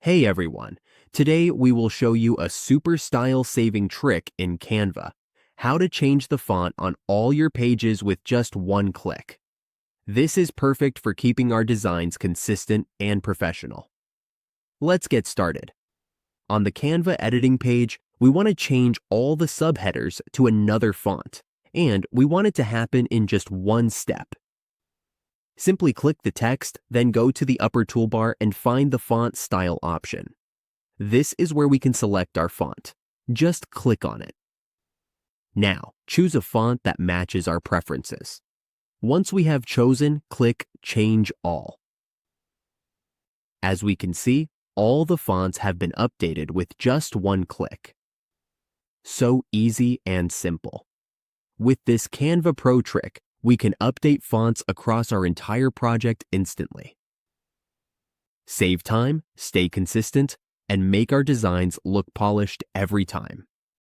Hey everyone, today we will show you a super style saving trick in Canva, how to change the font on all your pages with just one click. This is perfect for keeping our designs consistent and professional. Let's get started. On the Canva editing page, we want to change all the subheaders to another font, and we want it to happen in just one step. Simply click the text, then go to the upper toolbar and find the font style option. This is where we can select our font. Just click on it. Now, choose a font that matches our preferences. Once we have chosen, click Change All. As we can see, all the fonts have been updated with just one click. So easy and simple. With this Canva Pro trick, we can update fonts across our entire project instantly. Save time, stay consistent, and make our designs look polished every time.